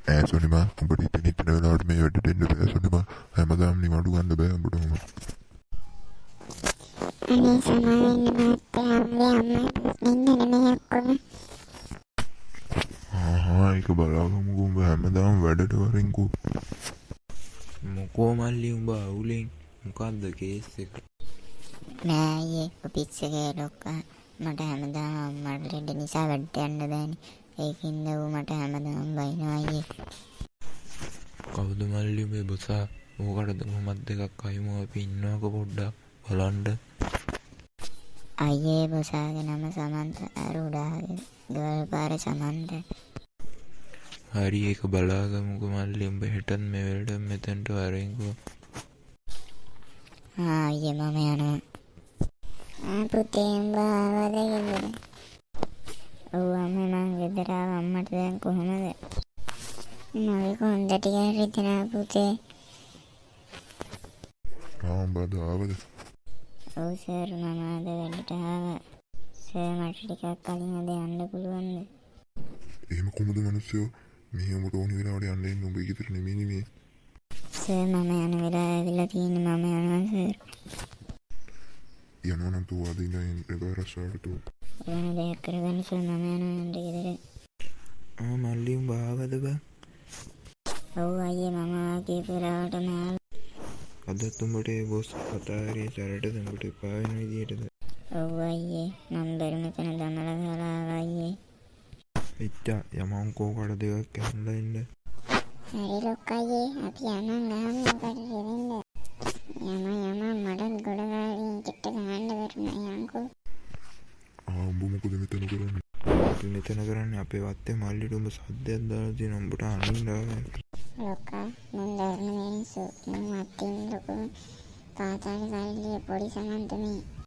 සොනිමා උඹට ඉතින් ඉතන වෙලාවට මේ වැඩ දෙන්න බෑ සොනිමා. හැමදාම නිවාඩු ගන්න බෑ උඹට උඹ. අනේ සමාවෙන්න මහත්තයා අම්මා නින්දන මේ ඔක්කොම. ඒක බලාගමුකෝ උඹ හැමදාම වැඩට වරින්කෝ. මොකෝ මල්ලි උඹ අවුලෙන් මොකක්ද කේස් එක? නෑ අයියේ පිස්සගේ ලොක්කා මට හැමදාම අම්මට ලෙඩ නිසා වැඩට යන්න බෑනේ. ඒකින්ද ඌ මට හැමදාම බයිනවා අයියේ. කවුද මල්ලි උඹේ බොසා? ඕකටද කොහොමද දෙකක් අයිමෝ අපි ඉන්නවක පොඩ්ඩක් බලන්න. අයියේ බොසාගේ නම සමන්ත අරුඩාගේ ගෙවල් පාර සමන්ත. හරි ඒක බලාගමුකෝ මල්ලි උඹ හෙටත් මේ වෙලට මෙතෙන්ට වරෙන්කෝ. අයියේ මම යනවා. පුතේ උඹ ආවද ගෙදර? ඔව් අම්මා මං ගෙදර ආවා. අම්මට දැන් කොහමද? මගේ කොන්ද ටික රිදෙනවා පුතේ. උඹ අද ආවද? ඔව් සර් මම අද වැඩට ආවා. සර් මට ටිකක් කලින් අද යන්න පුළුවන්ද? එහෙම කොහොමද මිනිස්සුયો මෙහෙ උඹට ඕනි වෙලාවට යන්න ඉන්නේ උඹ ගෙදර නෙමෙයි නේ. සර් මම යන වෙලාව ඇවිල්ලා තියෙන්නේ. මම යනවා සර්. යනවා නම් තෝ අද ඉඳන් එපා රස්සාවට තෝ. ඕන දෙයක් කරගන්න සර් මම යනවා යන්න ගෙදර. මල්ලි උඹ ආවද බං? ඔව් අයියේ මම ආවා කීප වෙලාවටම ආවා. අදත් උඹට ඒ බොස් කතා කරේ සැරටද උඹට එපා වෙන විදියටද? ඔව් අයියේ මම බැරි මෙතන දමලා ගහලා ආවා අයියේ. එච්චා යමන්කෝ කට දෙකක් ඇහලා ඉන්න. හරි ලොක්කයියේ අපි යමන් ගහමු මොකට ගෙවෙන්න. යම මටත් ගොඩ ගාලින් චිට්ට ගහන්න බැරුණා යන්කෝ. උඹ මොකද මෙතන කරන්නේ? අපි මෙතන කරන්නේ අපේ වත්තේ මල්ලිට උඹ සද්දයක් දාලා තියෙන උඹට අනින්න ආවා. ලොක්කා මම දරුණු මිනිස්සු මම අත්තින් ලොකු පාතාලේ කල්ලිය පොඩි සමන්ත මේ